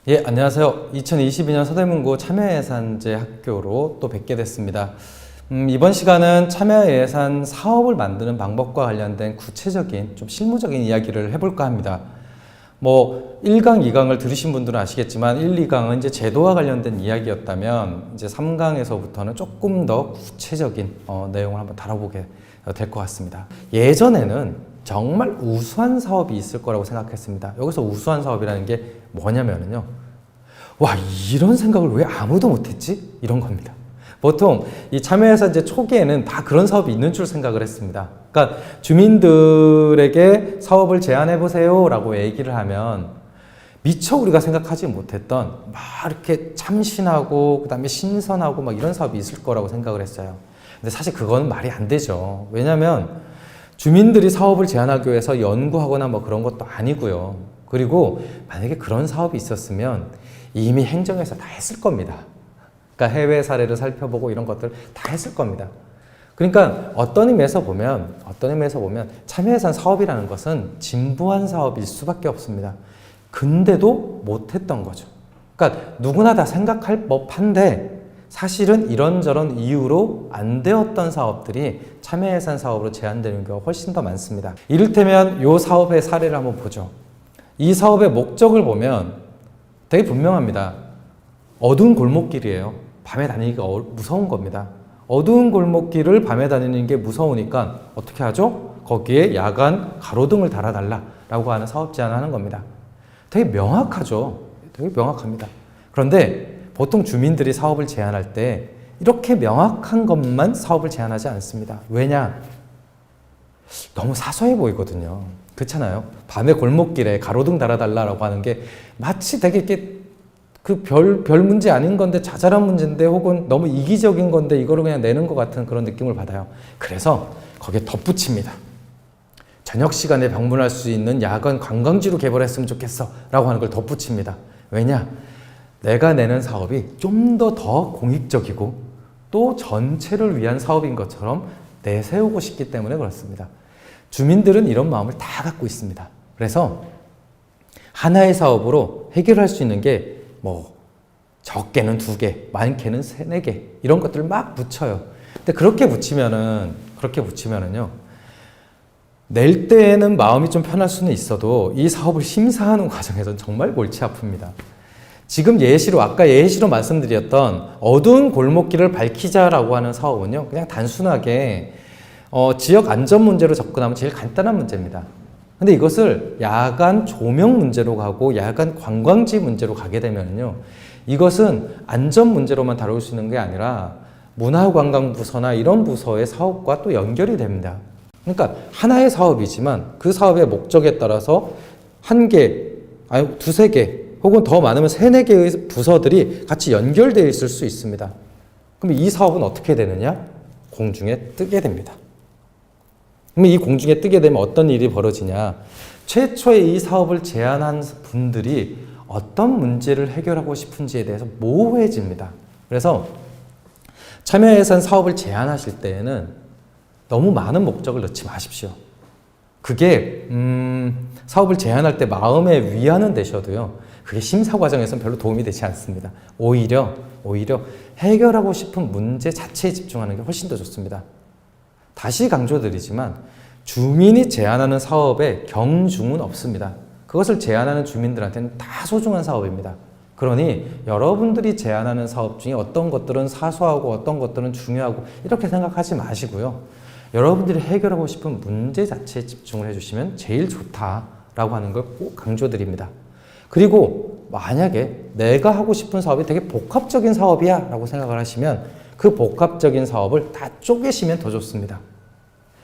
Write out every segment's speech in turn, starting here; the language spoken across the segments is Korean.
예, 안녕하세요. 2022년 서대문구 참여예산제 학교로 또 뵙게 됐습니다. 이번 시간은 참여예산 사업을 만드는 방법과 관련된 구체적인 좀 실무적인 이야기를 해볼까 합니다. 1강, 2강을 들으신 분들은 아시겠지만 1, 2강은 이제 제도와 관련된 이야기였다면 이제 3강에서부터는 조금 더 구체적인 내용을 한번 다뤄보게 될 것 같습니다. 예전에는 정말 우수한 사업이 있을 거라고 생각했습니다. 여기서 우수한 사업이라는 게 뭐냐면요. 와, 이런 생각을 왜 아무도 못했지? 이런 겁니다. 보통 이 참여예산제 초기에는 다 그런 사업이 있는 줄 생각을 했습니다. 그러니까 주민들에게 사업을 제안해보세요 라고 얘기를 하면 미처 우리가 생각하지 못했던 막 이렇게 참신하고 그 다음에 신선하고 막 이런 사업이 있을 거라고 생각을 했어요. 근데 사실 그건 말이 안 되죠. 왜냐하면 주민들이 사업을 제안하기 위해서 연구하거나 그런 것도 아니고요. 그리고 만약에 그런 사업이 있었으면 이미 행정에서 다 했을 겁니다. 그러니까 해외 사례를 살펴보고 이런 것들 다 했을 겁니다. 그러니까 어떤 의미에서 보면 참여예산 사업이라는 것은 진부한 사업일 수밖에 없습니다. 근데도 못했던 거죠. 그러니까 누구나 다 생각할 법한데 사실은 이런저런 이유로 안 되었던 사업들이 참여예산 사업으로 제한되는 경우가 훨씬 더 많습니다. 이를테면 이 사업의 사례를 한번 보죠. 이 사업의 목적을 보면 되게 분명합니다. 어두운 골목길이에요. 밤에 다니기가 무서운 겁니다. 어두운 골목길을 밤에 다니는 게 무서우니까 어떻게 하죠? 거기에 야간 가로등을 달아달라라고 하는 사업 제안을 하는 겁니다. 되게 명확하죠. 되게 명확합니다. 그런데 보통 주민들이 사업을 제안할 때 이렇게 명확한 것만 사업을 제안하지 않습니다. 왜냐? 너무 사소해 보이거든요. 그렇잖아요. 밤에 골목길에 가로등 달아달라고 하는 게 마치 되게 이렇게 별 문제 아닌 건데 자잘한 문제인데 혹은 너무 이기적인 건데 이거를 그냥 내는 것 같은 그런 느낌을 받아요. 그래서 거기에 덧붙입니다. 저녁 시간에 방문할 수 있는 야간 관광지로 개발했으면 좋겠어 라고 하는 걸 덧붙입니다. 왜냐? 내가 내는 사업이 좀 더 공익적이고 또 전체를 위한 사업인 것처럼 내세우고 싶기 때문에 그렇습니다. 주민들은 이런 마음을 다 갖고 있습니다. 그래서 하나의 사업으로 해결할 수 있는 게 적게는 2개, 많게는 3, 4개 이런 것들을 막 붙여요. 근데 그렇게 붙이면은요 낼 때에는 마음이 좀 편할 수는 있어도 이 사업을 심사하는 과정에서는 정말 골치 아픕니다. 지금 아까 예시로 말씀드렸던 어두운 골목길을 밝히자라고 하는 사업은요, 그냥 단순하게 지역 안전 문제로 접근하면 제일 간단한 문제입니다. 근데 이것을 야간 조명 문제로 가고 야간 관광지 문제로 가게 되면요, 이것은 안전 문제로만 다룰 수 있는 게 아니라 문화관광부서나 이런 부서의 사업과 또 연결이 됩니다. 그러니까 하나의 사업이지만 그 사업의 목적에 따라서 1개, 아니 2, 3개 혹은 더 많으면 3, 4개의 부서들이 같이 연결되어 있을 수 있습니다. 그럼 이 사업은 어떻게 되느냐? 공중에 뜨게 됩니다. 그럼 이 공중에 뜨게 되면 어떤 일이 벌어지냐? 최초에 이 사업을 제안한 분들이 어떤 문제를 해결하고 싶은지에 대해서 모호해집니다. 그래서 참여예산 사업을 제안하실 때에는 너무 많은 목적을 넣지 마십시오. 그게 사업을 제안할 때 마음의 위안은 되셔도요, 그게 심사 과정에서는 별로 도움이 되지 않습니다. 오히려 해결하고 싶은 문제 자체에 집중하는 게 훨씬 더 좋습니다. 다시 강조드리지만 주민이 제안하는 사업에 경중은 없습니다. 그것을 제안하는 주민들한테는 다 소중한 사업입니다. 그러니 여러분들이 제안하는 사업 중에 어떤 것들은 사소하고 어떤 것들은 중요하고 이렇게 생각하지 마시고요. 여러분들이 해결하고 싶은 문제 자체에 집중을 해주시면 제일 좋다라고 하는 걸 꼭 강조드립니다. 그리고 만약에 내가 하고 싶은 사업이 되게 복합적인 사업이야 라고 생각을 하시면 그 복합적인 사업을 다 쪼개시면 더 좋습니다.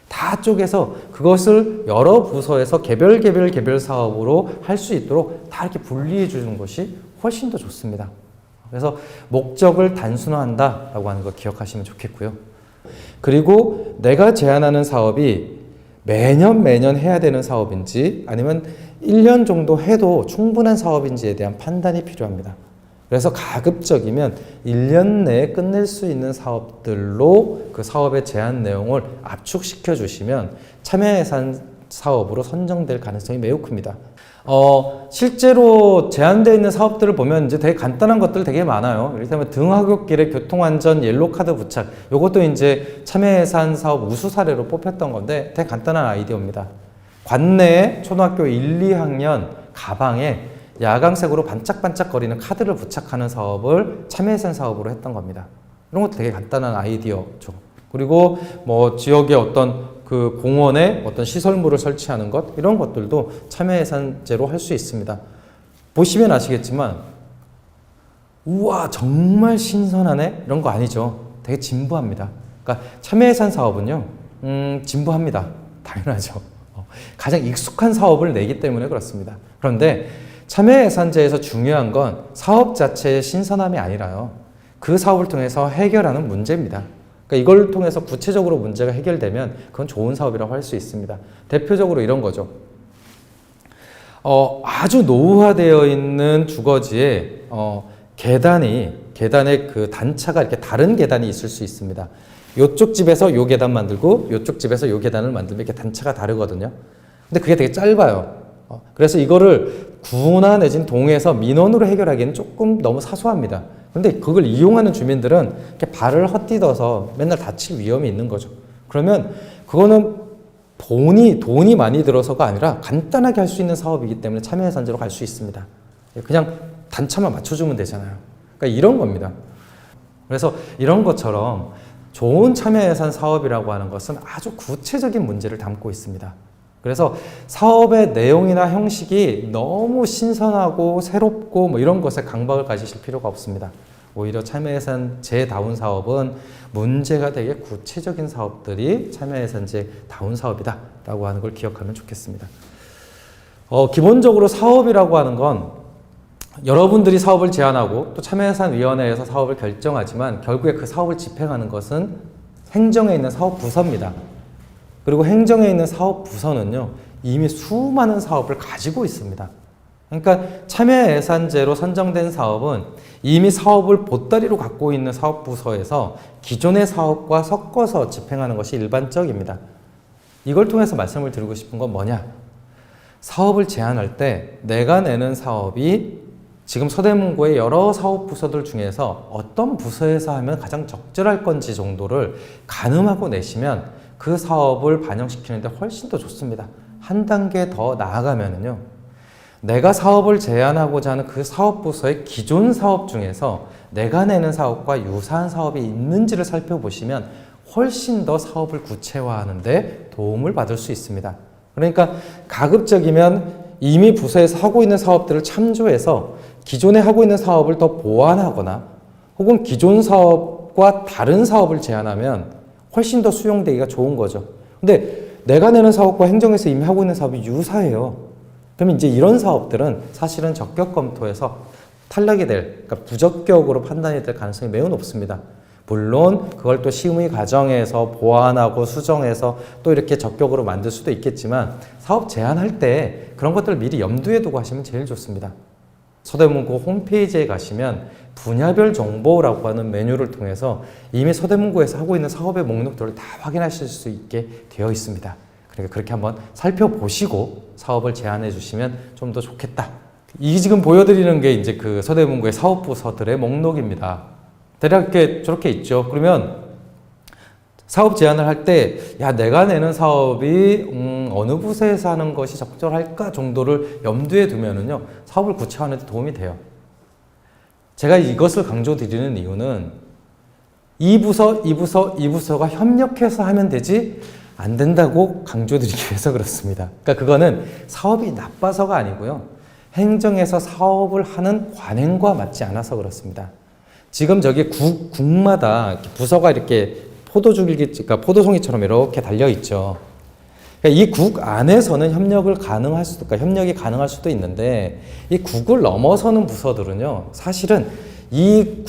다 쪼개서 그것을 여러 부서에서 개별 사업으로 할 수 있도록 다 이렇게 분리해 주는 것이 훨씬 더 좋습니다. 그래서 목적을 단순화한다 라고 하는 거 기억하시면 좋겠고요. 그리고 내가 제안하는 사업이 매년 해야 되는 사업인지 아니면 1년 정도 해도 충분한 사업인지에 대한 판단이 필요합니다. 그래서 가급적이면 1년 내에 끝낼 수 있는 사업들로 그 사업의 제안 내용을 압축시켜 주시면 참여예산 사업으로 선정될 가능성이 매우 큽니다. 실제로 제한되어 있는 사업들을 보면 이제 되게 간단한 것들 되게 많아요. 이를테면 등하굣길에 교통안전 옐로카드 부착. 요것도 이제 참여예산 사업 우수 사례로 뽑혔던 건데 되게 간단한 아이디어입니다. 관내에 초등학교 1, 2학년 가방에 야광색으로 반짝반짝거리는 카드를 부착하는 사업을 참여예산 사업으로 했던 겁니다. 이런 것도 되게 간단한 아이디어죠. 그리고 뭐 지역의 어떤 그 공원에 어떤 시설물을 설치하는 것, 이런 것들도 참여예산제로 할 수 있습니다. 보시면 아시겠지만 우와 정말 신선하네 이런 거 아니죠. 되게 진부합니다. 그러니까 참여예산 사업은요 진부합니다. 당연하죠. 가장 익숙한 사업을 내기 때문에 그렇습니다. 그런데 참여예산제에서 중요한 건 사업 자체의 신선함이 아니라요, 그 사업을 통해서 해결하는 문제입니다. 그러니까 이걸 통해서 구체적으로 문제가 해결되면 그건 좋은 사업이라고 할 수 있습니다. 대표적으로 이런 거죠. 아주 노후화되어 있는 주거지에 계단에 그 단차가 이렇게 다른 계단이 있을 수 있습니다. 요쪽 집에서 요 계단 만들고 요쪽 집에서 요 계단을 만들면 이렇게 단차가 다르거든요. 근데 그게 되게 짧아요. 그래서 이거를 구나 내지는 동에서 민원으로 해결하기에는 조금 너무 사소합니다. 근데 그걸 이용하는 주민들은 이렇게 발을 헛디뎌서 맨날 다칠 위험이 있는 거죠. 그러면 그거는 돈이 많이 들어서가 아니라 간단하게 할 수 있는 사업이기 때문에 참여예산제로 갈 수 있습니다. 그냥 단차만 맞춰주면 되잖아요. 그러니까 이런 겁니다. 그래서 이런 것처럼 좋은 참여예산 사업이라고 하는 것은 아주 구체적인 문제를 담고 있습니다. 그래서 사업의 내용이나 형식이 너무 신선하고 새롭고 뭐 이런 것에 강박을 가지실 필요가 없습니다. 오히려 참여예산제다운 사업은 문제가 되게 구체적인 사업들이 참여예산제다운 사업이다 라고 하는 걸 기억하면 좋겠습니다. 기본적으로 사업이라고 하는 건 여러분들이 사업을 제안하고 또 참여예산위원회에서 사업을 결정하지만 결국에 그 사업을 집행하는 것은 행정에 있는 사업부서입니다. 그리고 행정에 있는 사업부서는요 이미 수많은 사업을 가지고 있습니다. 그러니까 참여예산제로 선정된 사업은 이미 사업을 보따리로 갖고 있는 사업부서에서 기존의 사업과 섞어서 집행하는 것이 일반적입니다. 이걸 통해서 말씀을 드리고 싶은 건 뭐냐? 사업을 제안할 때 내가 내는 사업이 지금 서대문구의 여러 사업부서들 중에서 어떤 부서에서 하면 가장 적절할 건지 정도를 가늠하고 내시면 그 사업을 반영시키는데 훨씬 더 좋습니다. 한 단계 더 나아가면은요, 내가 사업을 제안하고자 하는 그 사업부서의 기존 사업 중에서 내가 내는 사업과 유사한 사업이 있는지를 살펴보시면 훨씬 더 사업을 구체화하는데 도움을 받을 수 있습니다. 그러니까 가급적이면 이미 부서에서 하고 있는 사업들을 참조해서 기존에 하고 있는 사업을 더 보완하거나 혹은 기존 사업과 다른 사업을 제안하면 훨씬 더 수용되기가 좋은 거죠. 근데 내가 내는 사업과 행정에서 이미 하고 있는 사업이 유사해요. 그러면 이제 이런 사업들은 사실은 적격 검토에서 탈락이 그러니까 부적격으로 판단이 될 가능성이 매우 높습니다. 물론 그걸 또 심의 과정에서 보완하고 수정해서 또 이렇게 적격으로 만들 수도 있겠지만 사업 제안할 때 그런 것들을 미리 염두에 두고 하시면 제일 좋습니다. 서대문구 홈페이지에 가시면 분야별 정보라고 하는 메뉴를 통해서 이미 서대문구에서 하고 있는 사업의 목록들을 다 확인하실 수 있게 되어 있습니다. 그러니까 그렇게 한번 살펴보시고 사업을 제안해 주시면 좀 더 좋겠다. 이 지금 보여드리는 게 이제 그 서대문구의 사업부서들의 목록입니다. 대략 저렇게 있죠. 그러면 사업 제안을 할 때, 야, 내가 내는 사업이 어느 부서에서 하는 것이 적절할까 정도를 염두에 두면은요, 사업을 구체화하는 데 도움이 돼요. 제가 이것을 강조드리는 이유는 이 부서가 협력해서 하면 되지 안 된다고 강조드리기 위해서 그렇습니다. 그러니까 그거는 사업이 나빠서가 아니고요, 행정에서 사업을 하는 관행과 맞지 않아서 그렇습니다. 지금 저기 국마다 부서가 이렇게 그러니까 포도송이처럼 이렇게 달려 있죠. 그러니까 이 국 안에서는 협력이 가능할 수도 있는데 이 국을 넘어서는 부서들은요, 사실은 이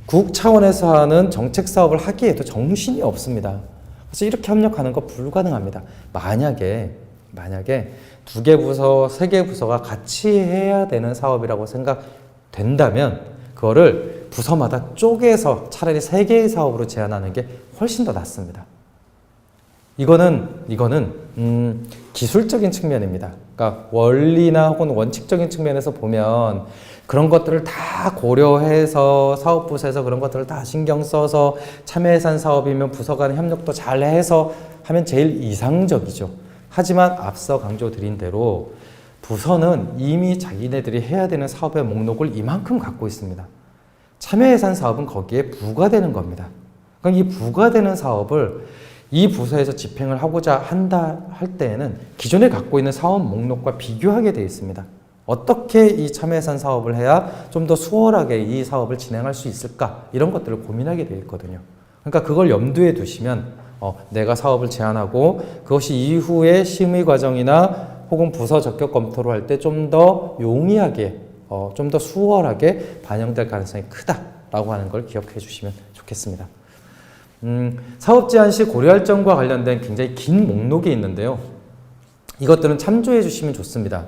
국 차원에서 하는 정책 사업을 하기에도 정신이 없습니다. 그래서 이렇게 협력하는 거 불가능합니다. 만약에 2개 부서, 3개 부서가 같이 해야 되는 사업이라고 생각된다면 그거를 부서마다 쪼개서 차라리 3개의 사업으로 제안하는 게 훨씬 더 낫습니다. 이거는 기술적인 측면입니다. 그러니까 원리나 혹은 원칙적인 측면에서 보면 그런 것들을 다 고려해서 사업부서에서 그런 것들을 다 신경 써서 참여 예산 사업이면 부서 간 협력도 잘 해서 하면 제일 이상적이죠. 하지만 앞서 강조드린 대로 부서는 이미 자기네들이 해야 되는 사업의 목록을 이만큼 갖고 있습니다. 참여 예산 사업은 거기에 부과되는 겁니다. 그러니까 이 부과되는 사업을 이 부서에서 집행을 하고자 한다 할 때에는 기존에 갖고 있는 사업 목록과 비교하게 되어 있습니다. 어떻게 이 참여 예산 사업을 해야 좀 더 수월하게 이 사업을 진행할 수 있을까? 이런 것들을 고민하게 되어 있거든요. 그러니까 그걸 염두에 두시면 내가 사업을 제안하고 그것이 이후에 심의 과정이나 혹은 부서 적격 검토를 할 때 좀 더 용이하게 좀 더 수월하게 반영될 가능성이 크다라고 하는 걸 기억해 주시면 좋겠습니다. 사업 제안 시 고려할 점과 관련된 굉장히 긴 목록이 있는데요. 이것들은 참조해 주시면 좋습니다.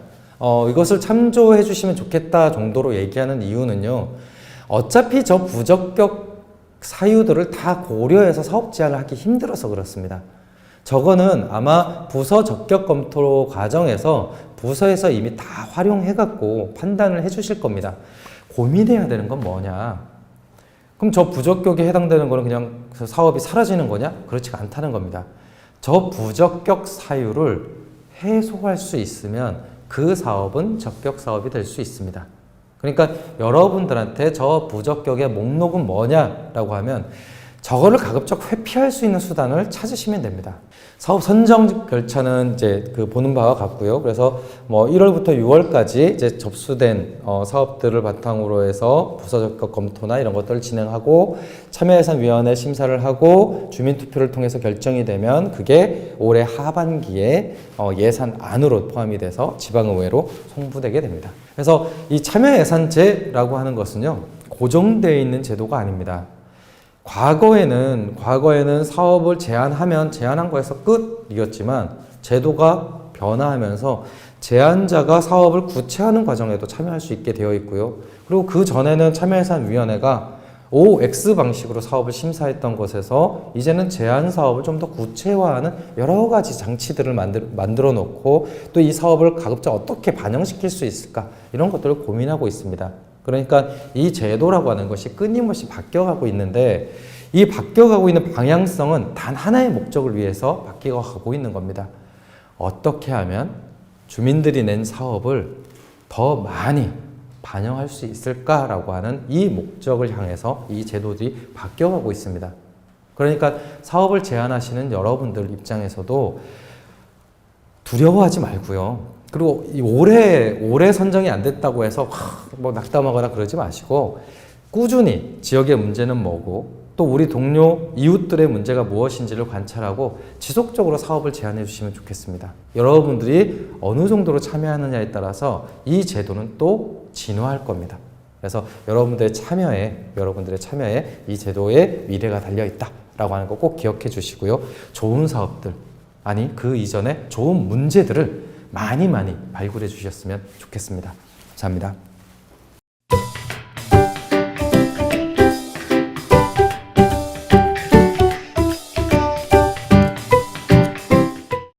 이것을 참조해 주시면 좋겠다 정도로 얘기하는 이유는요. 어차피 저 부적격 사유들을 다 고려해서 사업 제안을 하기 힘들어서 그렇습니다. 저거는 아마 부서 적격 검토 과정에서 부서에서 이미 다 활용해 갖고 판단을 해 주실 겁니다. 고민해야 되는 건 뭐냐? 그럼 저 부적격에 해당되는 거는 그냥 사업이 사라지는 거냐? 그렇지가 않다는 겁니다. 저 부적격 사유를 해소할 수 있으면 그 사업은 적격 사업이 될 수 있습니다. 그러니까 여러분들한테 저 부적격의 목록은 뭐냐라고 하면 저거를 가급적 회피할 수 있는 수단을 찾으시면 됩니다. 사업 선정 절차는 이제 보는 바와 같고요. 그래서 1월부터 6월까지 이제 접수된 사업들을 바탕으로 해서 부서 적격 검토나 이런 것들을 진행하고 참여예산위원회 심사를 하고 주민투표를 통해서 결정이 되면 그게 올해 하반기에 예산 안으로 포함이 돼서 지방의회로 송부되게 됩니다. 그래서 이 참여예산제라고 하는 것은요, 고정되어 있는 제도가 아닙니다. 과거에는 사업을 제안한 거에서 끝이었지만 제도가 변화하면서 제안자가 사업을 구체화하는 과정에도 참여할 수 있게 되어 있고요. 그리고 그 전에는 참여예산위원회가 OX 방식으로 사업을 심사했던 것에서 이제는 제안 사업을 좀 더 구체화하는 여러 가지 장치들을 만들어 놓고 또 이 사업을 가급적 어떻게 반영시킬 수 있을까 이런 것들을 고민하고 있습니다. 그러니까 이 제도라고 하는 것이 끊임없이 바뀌어가고 있는데 이 바뀌어가고 있는 방향성은 단 하나의 목적을 위해서 바뀌어가고 있는 겁니다. 어떻게 하면 주민들이 낸 사업을 더 많이 반영할 수 있을까라고 하는 이 목적을 향해서 이 제도들이 바뀌어가고 있습니다. 그러니까 사업을 제안하시는 여러분들 입장에서도 두려워하지 말고요. 그리고 올해 선정이 안 됐다고 해서 낙담하거나 그러지 마시고 꾸준히 지역의 문제는 뭐고 또 우리 동료 이웃들의 문제가 무엇인지를 관찰하고 지속적으로 사업을 제안해 주시면 좋겠습니다. 여러분들이 어느 정도로 참여하느냐에 따라서 이 제도는 또 진화할 겁니다. 그래서 여러분들의 참여에 이 제도의 미래가 달려 있다라고 하는 거 꼭 기억해 주시고요. 좋은 사업들, 아니 그 이전에 좋은 문제들을 많이 발굴해 주셨으면 좋겠습니다. 감사합니다.